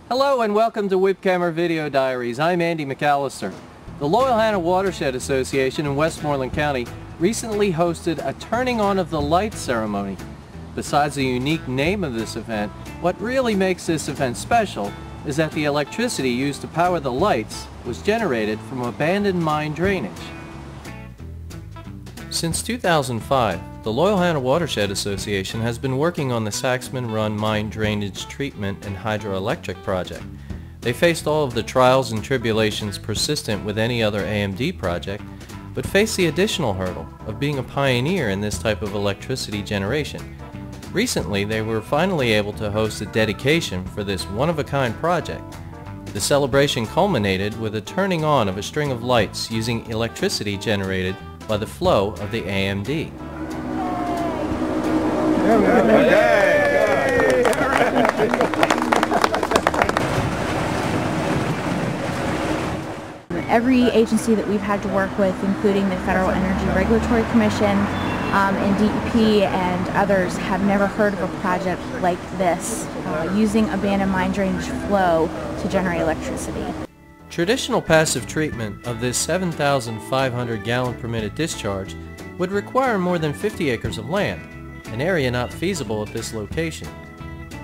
Hello and welcome to WPCAMR Video Diaries. I'm Andy McAllister. The Loyalhanna Watershed Association in Westmoreland County recently hosted a turning on of the lights ceremony. Besides the unique name of this event, what really makes this event special is that the electricity used to power the lights was generated from abandoned mine drainage. Since 2005, the Loyalhanna Watershed Association has been working on the Saxman Run Mine Drainage Treatment and Hydroelectric project. They faced all of the trials and tribulations persistent with any other AMD project, but faced the additional hurdle of being a pioneer in this type of electricity generation. Recently, they were finally able to host a dedication for this one-of-a-kind project. The celebration culminated with a turning on of a string of lights using electricity generated by the flow of the AMD. Every agency that we've had to work with, including the Federal Energy Regulatory Commission and DEP and others, have never heard of a project like this using abandoned mine drainage flow to generate electricity. Traditional passive treatment of this 7,500 gallon per minute discharge would require more than 50 acres of land, an area not feasible at this location.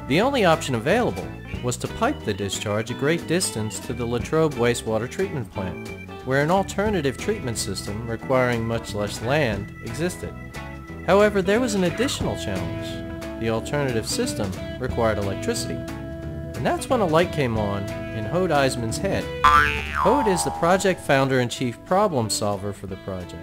The only option available was to pipe the discharge a great distance to the Latrobe wastewater treatment plant, where an alternative treatment system requiring much less land existed. However, there was an additional challenge. The alternative system required electricity. And that's when a light came on in Hode Eisman's head. Hode is the project founder and chief problem solver for the project.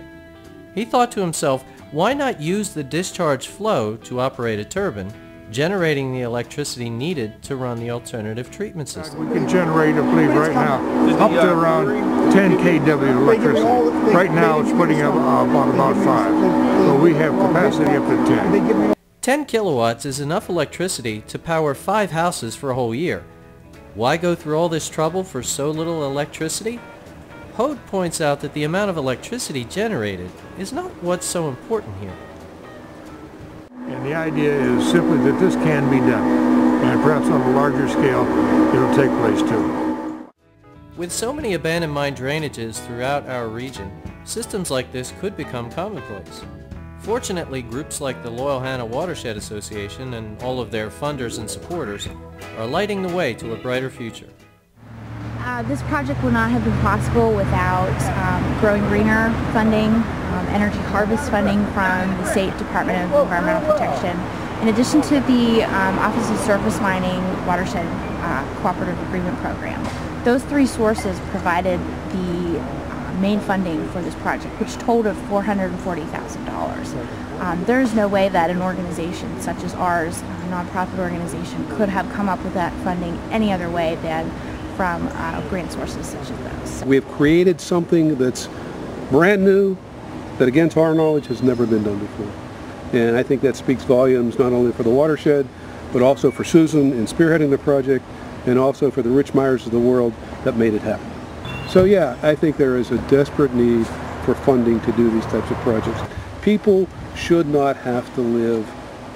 He thought to himself, why not use the discharge flow to operate a turbine, generating the electricity needed to run the alternative treatment system? We can generate, I believe right now, up to around 10 kW electricity. Right now it's putting up about 5. So we have capacity up to 10. 10 kilowatts is enough electricity to power 5 houses for a whole year. Why go through all this trouble for so little electricity? Hode points out that the amount of electricity generated is not what's so important here. And the idea is simply that this can be done. And perhaps on a larger scale, it'll take place too. With so many abandoned mine drainages throughout our region, systems like this could become commonplace. Fortunately, groups like the Loyalhanna Watershed Association and all of their funders and supporters are lighting the way to a brighter future. This project would not have been possible without Growing Greener funding, energy harvest funding from the State Department of Environmental Protection, in addition to the Office of Surface Mining Watershed Cooperative Agreement Program. Those three sources provided the main funding for this project, which totaled $440,000. There is no way that an organization such as ours, a nonprofit organization, could have come up with that funding any other way than from grant sources such as those. We have created something that's brand new, that again to our knowledge has never been done before. And I think that speaks volumes not only for the watershed, but also for Susan in spearheading the project, and also for the Rich Myers of the world that made it happen. So yeah, I think there is a desperate need for funding to do these types of projects. People should not have to live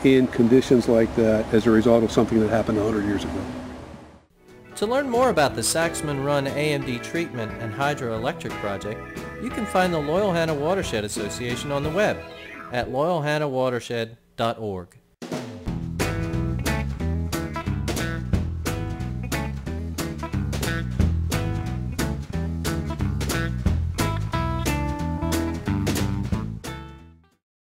in conditions like that as a result of something that happened 100 years ago. To learn more about the Saxman Run AMD Treatment and Hydroelectric project, you can find the Loyalhanna Watershed Association on the web at loyalhannawatershed.org.